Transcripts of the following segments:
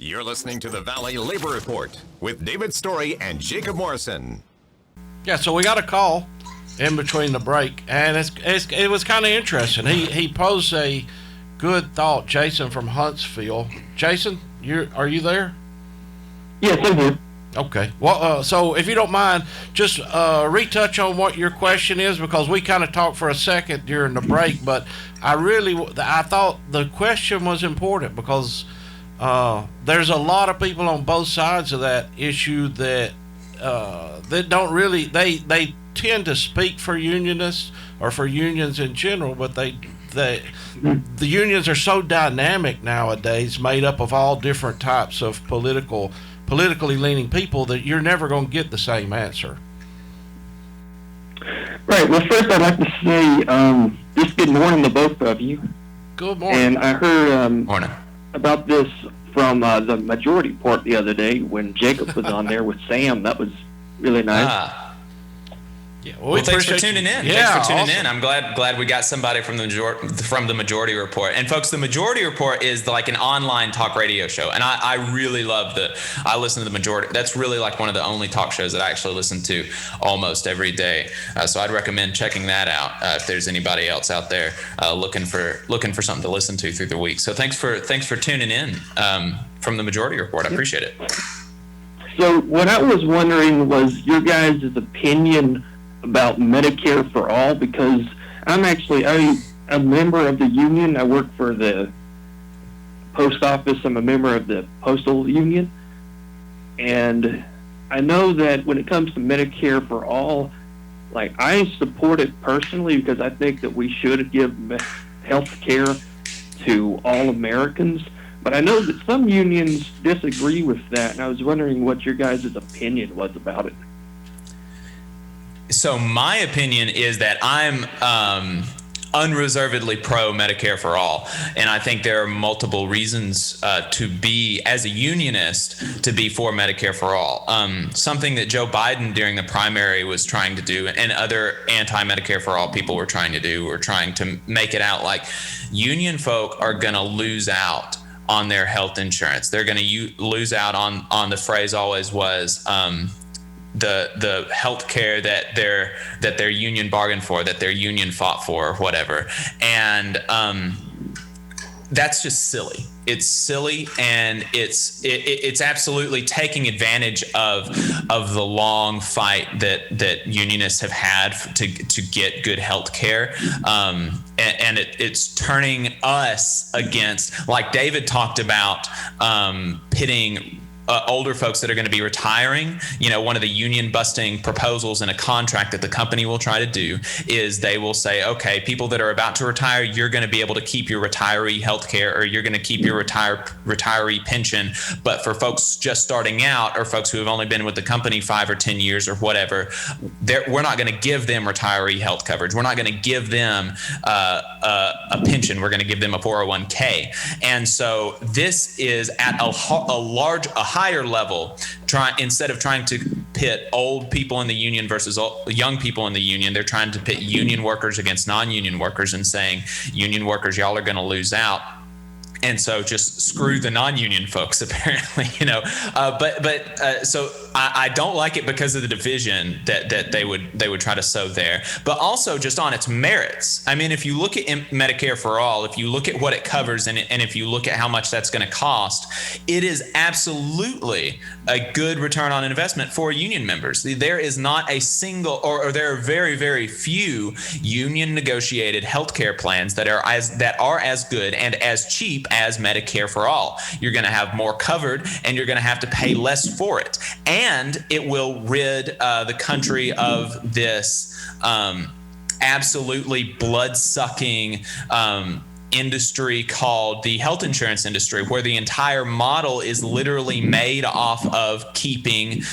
You're listening to the Valley Labor Report with David Story and Jacob Morrison. Yeah, so we got a call in between the break, and it was kind of interesting. He posed a good thought. Jason from Huntsville. Jason, are you there? Yes, I'm here. Okay. Well, so if you don't mind, just retouch on what your question is, because we kind of talked for a second during the break, but I thought the question was important because there's a lot of people on both sides of that issue that don't really, they tend to speak for unionists or for unions in general, but the unions are so dynamic nowadays, made up of all different types of politically leaning people, that you're never going to get the same answer. Right. Well, first I'd like to say just good morning to both of you. Good morning. And I heard Morning. about this from the Majority Report the other day when Jacob was on there with Sam. That was really nice. Yeah, well, thanks for tuning in. Yeah, thanks for tuning awesome. in. I'm glad we got somebody from the Majority Report. And folks, the Majority Report is like an online talk radio show, and I really love I listen to the Majority. That's really like one of the only talk shows that I actually listen to almost every day. So I'd recommend checking that out if there's anybody else out there looking for something to listen to through the week. So thanks for tuning in from the Majority Report. I appreciate it. So what I was wondering was your guys' opinion about Medicare-for-All, because I'm actually a member of the union. I work for the post office. I'm a member of the postal union. And I know that when it comes to Medicare-for-All, like, I support it personally because I think that we should give health care to all Americans. But I know that some unions disagree with that, and I was wondering what your guys' opinion was about it. So my opinion is that I'm unreservedly pro Medicare for all, and I think there are multiple reasons to be, as a unionist, to be for Medicare for all. Something that Joe Biden during the primary was trying to do, and other anti-Medicare for all people were trying to do, were trying to make it out like union folk are going to lose out on their health insurance. They're going to lose out on the phrase always was the health care that their union bargained for, that their union fought for, or whatever. And that's just silly. It's silly, and it's absolutely taking advantage of the long fight that unionists have had to get good health care. And it's turning us against, like David talked about, pitting older folks that are going to be retiring. One of the union busting proposals in a contract that the company will try to do is they will say, okay, people that are about to retire, you're going to be able to keep your retiree health care, or you're going to keep your retiree pension. But for folks just starting out, or folks who have only been with the company 5 or 10 years or whatever, we're not going to give them retiree health coverage. We're not going to give them a pension. We're going to give them a 401k. And so this is at a higher level, instead of trying to pit old people in the union versus young people in the union, they're trying to pit union workers against non-union workers and saying, union workers, y'all are going to lose out. And so just screw the non-union folks, apparently, so I don't like it because of the division that they would try to sow there, but also just on its merits. I mean, if you look at Medicare for all, if you look at what it covers, and if you look at how much that's going to cost, it is absolutely a good return on investment for union members. There is not a single, or there are very, very few union negotiated healthcare plans that are as good and as cheap as Medicare for all. You're going to have more covered, and you're going to have to pay less for it. And it will rid the country of this absolutely blood-sucking industry called the health insurance industry, where the entire model is literally made off of keeping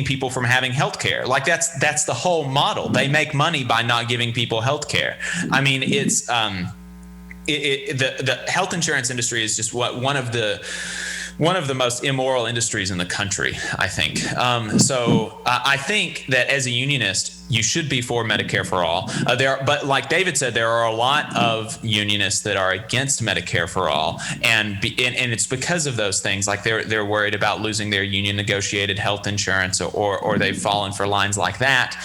people from having health care. Like that's the whole model. They make money by not giving people health care. I mean, it's the health insurance industry is just one of the most immoral industries in the country, I think. So I think that as a unionist, you should be for Medicare for all. But like David said, there are a lot of unionists that are against Medicare for all, and it's because of those things. Like they're worried about losing their union negotiated health insurance, or they've fallen for lines like that.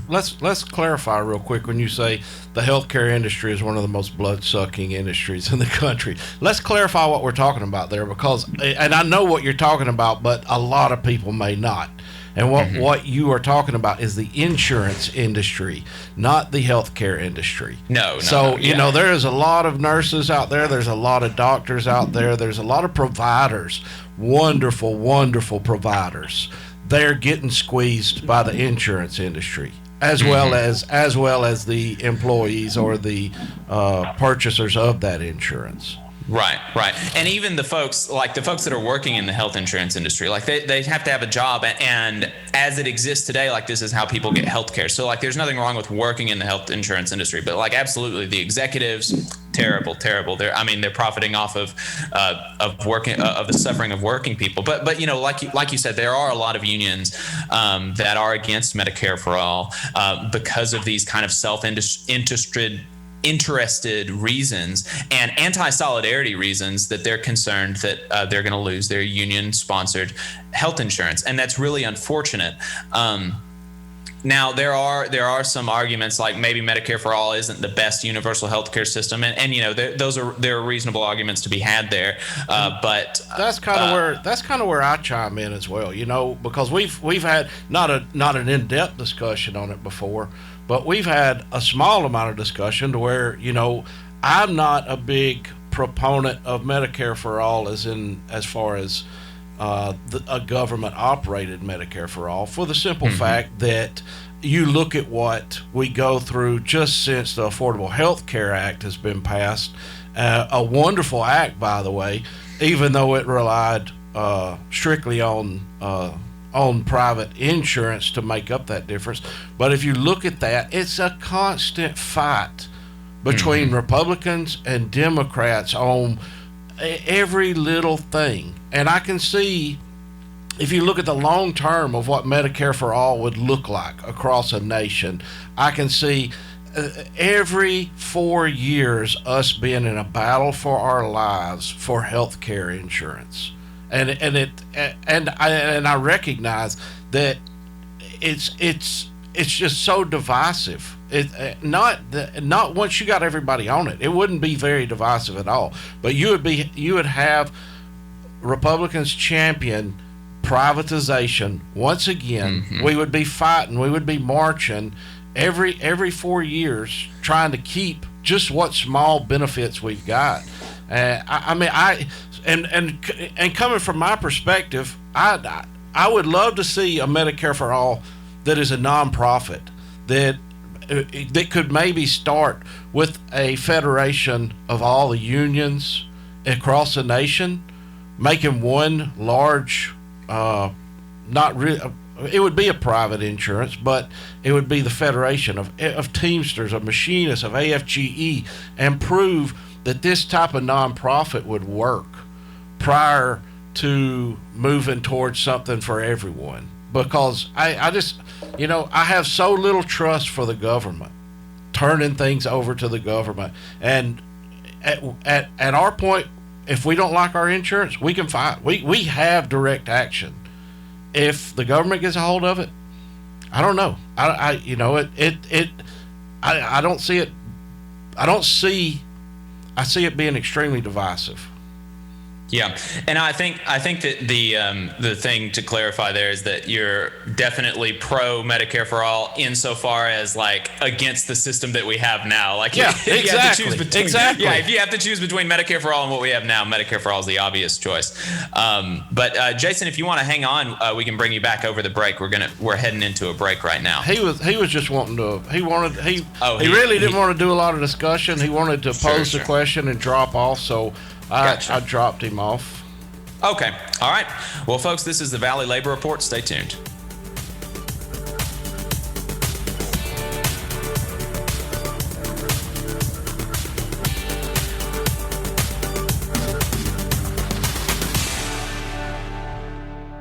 Let's clarify real quick. When you say the healthcare industry is one of the most blood-sucking industries in the country, let's clarify what we're talking about there, because, and I know what you're talking about, but a lot of people may not. And what you are talking about is the insurance industry, not the healthcare industry. No. You know, there is a lot of nurses out there. There's a lot of doctors out there. There's a lot of providers, wonderful, wonderful providers. They're getting squeezed by the insurance industry, as well as the employees or the purchasers of that insurance. Right. And even the folks that are working in the health insurance industry, like they have to have a job, and as it exists today, like this is how people get health care. So like there's nothing wrong with working in the health insurance industry, but like absolutely the executives, terrible. They're profiting off of working, of the suffering of working people. But you know, like you said, there are a lot of unions that are against Medicare for all because of these kind of interested reasons and anti-solidarity reasons, that they're concerned that they're going to lose their union-sponsored health insurance, and that's really unfortunate. Now there are some arguments like maybe Medicare for all isn't the best universal healthcare system, and you know there are reasonable arguments to be had there, but that's kind of where I chime in as well. You know, because we've had not an in-depth discussion on it before, but we've had a small amount of discussion to where, you know, I'm not a big proponent of Medicare for all as far as a government-operated Medicare for all, for the simple fact that you look at what we go through just since the Affordable Health Care Act has been passed, a wonderful act, by the way, even though it relied strictly on private insurance to make up that difference. But if you look at that, it's a constant fight between Republicans and Democrats on every little thing. And I can see, if you look at the long term of what Medicare for all would look like across a nation, I can see every 4 years us being in a battle for our lives for health care insurance. And I recognize that it's just so divisive. Not once you got everybody on it, it wouldn't be very divisive at all. But you would have Republicans champion privatization once again. We would be fighting. We would be marching every 4 years trying to keep just what small benefits we've got. And coming from my perspective, I would love to see a Medicare for all that is a nonprofit, that could maybe start with a federation of all the unions across the nation, making one large, it would be a private insurance, but it would be the federation of Teamsters, of machinists, of AFGE, and prove that this type of nonprofit would work prior to moving towards something for everyone. Because I just, you know, I have so little trust for the government, turning things over to the government. And at our point, if we don't like our insurance, we can fight. We have direct action. If the government gets a hold of it, I don't know. I don't see it. I see it being extremely divisive. Yeah, and I think that the thing to clarify there is that you're definitely pro Medicare for all insofar as like against the system that we have now. Like exactly. Yeah, if you have to choose between Medicare for all and what we have now, Medicare for all is the obvious choice. But Jason, if you want to hang on, we can bring you back over the break. We're heading into a break right now. He was just wanting to. He really didn't want to do a lot of discussion. He wanted to pose the question and drop off. So. Gotcha. I dropped him off. Okay. All right. Well, folks, this is the Valley Labor Report. Stay tuned.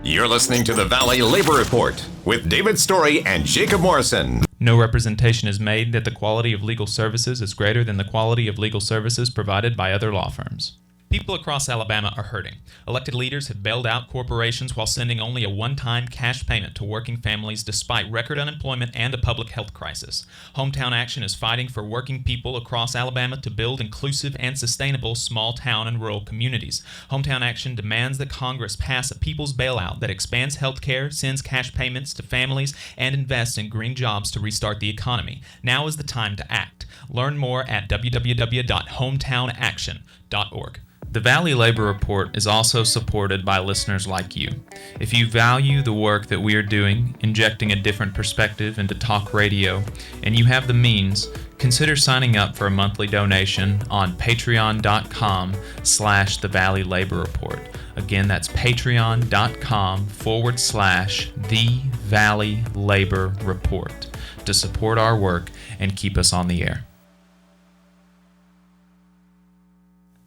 You're listening to the Valley Labor Report with David Story and Jacob Morrison. No representation is made that the quality of legal services is greater than the quality of legal services provided by other law firms. People across Alabama are hurting. Elected leaders have bailed out corporations while sending only a one-time cash payment to working families despite record unemployment and a public health crisis. Hometown Action is fighting for working people across Alabama to build inclusive and sustainable small town and rural communities. Hometown Action demands that Congress pass a people's bailout that expands health care, sends cash payments to families, and invests in green jobs to restart the economy. Now is the time to act. Learn more at www.hometownaction.org. The Valley Labor Report is also supported by listeners like you. If you value the work that we are doing, injecting a different perspective into talk radio, and you have the means, consider signing up for a monthly donation on patreon.com/The Valley Labor Report. Again, that's patreon.com/The Valley Labor Report to support our work and keep us on the air.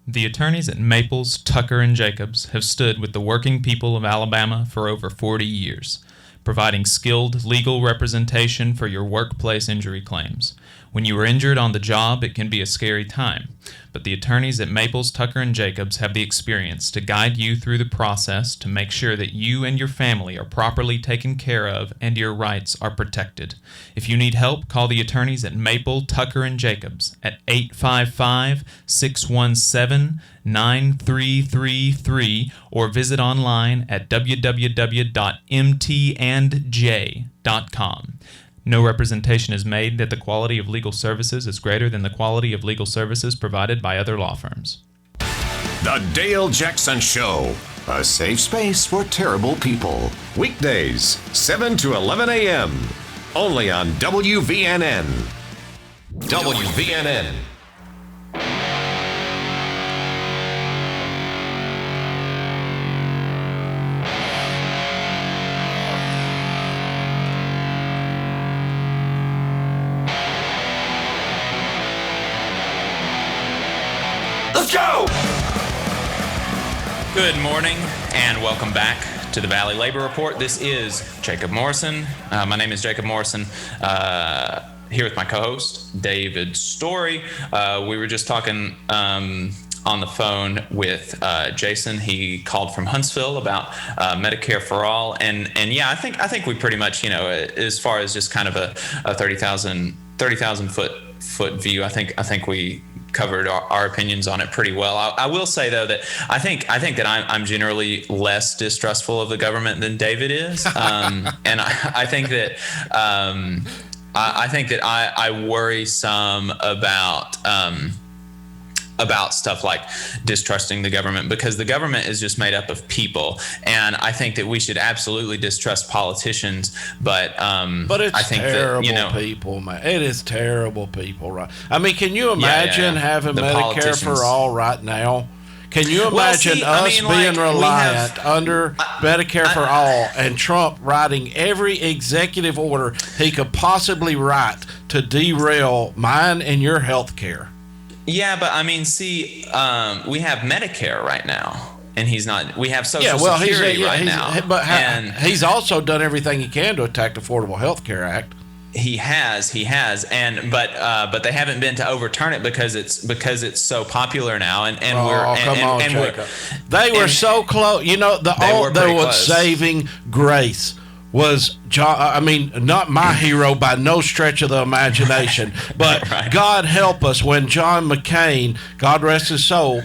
The attorneys at Maples, Tucker, and Jacobs have stood with the working people of Alabama for over 40 years, providing skilled legal representation for your workplace injury claims. When you are injured on the job, it can be a scary time, but the attorneys at Maples, Tucker, and Jacobs have the experience to guide you through the process to make sure that you and your family are properly taken care of and your rights are protected. If you need help, call the attorneys at Maple, Tucker, and Jacobs at 855-617-9333 or visit online at www.mtandj.com. No representation is made that the quality of legal services is greater than the quality of legal services provided by other law firms. The Dale Jackson Show, a safe space for terrible people. Weekdays, 7 to 11 a.m. Only on WVNN. WVNN. Let's go! Good morning and welcome back to the Valley Labor Report. This is Jacob Morrison. My name is Jacob Morrison. Here with my co-host, David Story. We were just talking on the phone with Jason. He called from Huntsville about Medicare-for-All, and yeah, I think we pretty much, as far as just kind of a 30,000 foot view, I think we covered our opinions on it pretty well. I will say though that I think that I'm generally less distrustful of the government than David is, and I think that I worry some about stuff like distrusting the government, because the government is just made up of people, and I think that we should absolutely distrust politicians, but it's I think terrible that, people, man. It is terrible people, right? I mean, can you imagine having the Medicare for all right now? Can you imagine being reliant under Medicare for all and Trump writing every executive order he could possibly write to derail mine and your health care? Yeah, but I mean, we have Medicare right now, and he's not. We have Social Security now. But he's also done everything he can to attack the Affordable Health Care Act. He has, but they haven't been to overturn it because it's so popular now, They were so close. There was saving grace. Was John? I mean, not my hero by no stretch of the imagination, but right. God help us when John McCain, God rest his soul,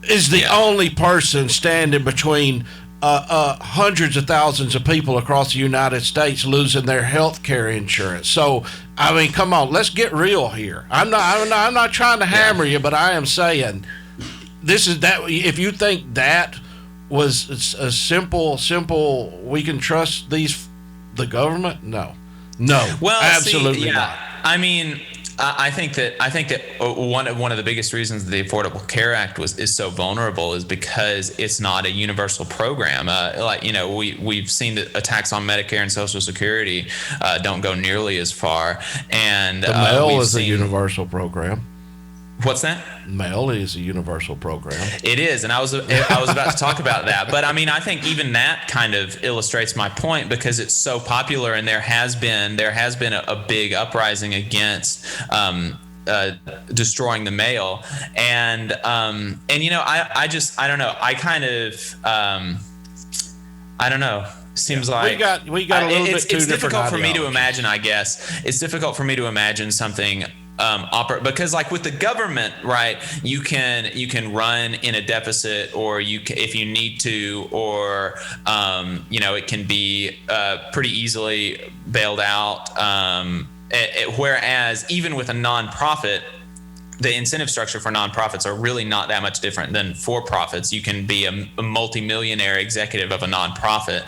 is the only person standing between hundreds of thousands of people across the United States losing their health care insurance. So, I mean, come on, let's get real here. I'm not trying to hammer you, but I am saying this is that. If you think that was a simple, we can trust the government? No, well, absolutely not. I mean, I think that one of the biggest reasons the Affordable Care Act is so vulnerable is because it's not a universal program. We've seen the attacks on Medicare and Social Security don't go nearly as far, and the mail is a universal program. What's that? Mail is a universal program. It is, and I was about to talk about that. But I mean, I think even that kind of illustrates my point because it's so popular, and there has been a big uprising against destroying the mail, and you know, I don't know. I don't know. Seems like we got a little bit too different. It's difficult for me to ideologies. imagine. I guess it's difficult for me to imagine something because like with the government, right, you can run in a deficit, or if you need to, or you know, it can be pretty easily bailed out. Whereas even with a nonprofit, the incentive structure for nonprofits are really not that much different than for-profits. You can be a multimillionaire executive of a nonprofit,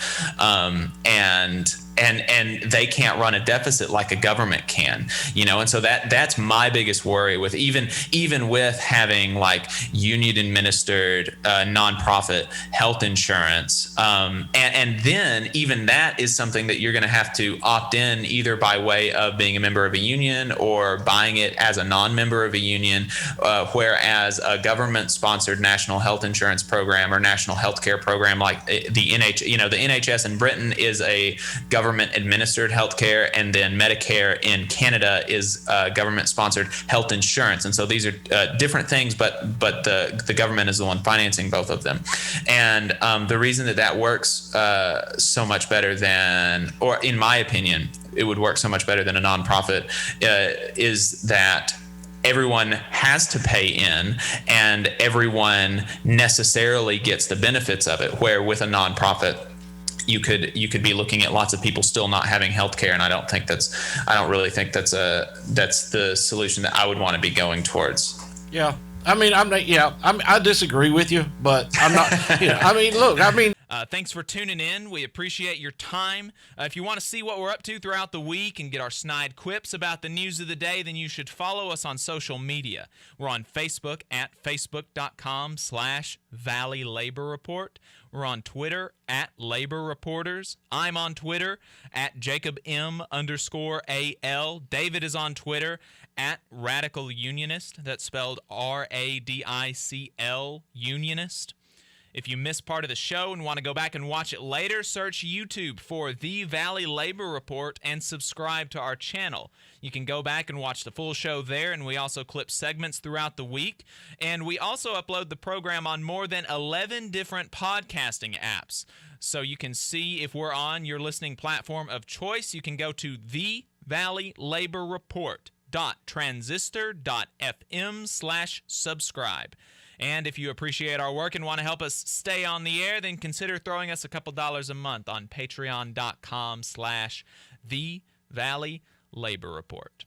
and they can't run a deficit like a government can, you know. And so that's my biggest worry with even with having like union administered nonprofit health insurance, and then even that is something that you're going to have to opt in either by way of being a member of a union or buying it as a non-member of a union, whereas a government sponsored national health insurance program or national health care program like the NHS in Britain is a government administered healthcare, and then Medicare in Canada is government sponsored health insurance. And so these are different things, but the government is the one financing both of them. And the reason that works so much better than, or in my opinion, it would work so much better than a nonprofit is that everyone has to pay in, and everyone necessarily gets the benefits of it, where with a nonprofit you could be looking at lots of people still not having health care, and I don't really think that's the solution that I would want to be going towards. Yeah. I mean, I disagree with you, but I'm not, you know, I mean, look, I mean. Thanks for tuning in. We appreciate your time. If you want to see what we're up to throughout the week and get our snide quips about the news of the day, then you should follow us on social media. We're on Facebook at facebook.com/Valley Labor Report. We're on Twitter at Labor Reporters. I'm on Twitter at JacobM_AL. David is on Twitter at Radical Unionist. That's spelled RADICL Unionist. If you missed part of the show and want to go back and watch it later, search YouTube for The Valley Labor Report and subscribe to our channel. You can go back and watch the full show there, and we also clip segments throughout the week. And we also upload the program on more than 11 different podcasting apps. So you can see if we're on your listening platform of choice. You can go to thevalleylaborreport.transistor.fm/subscribe. And if you appreciate our work and want to help us stay on the air, then consider throwing us a couple dollars a month on patreon.com/The Valley Labor Report.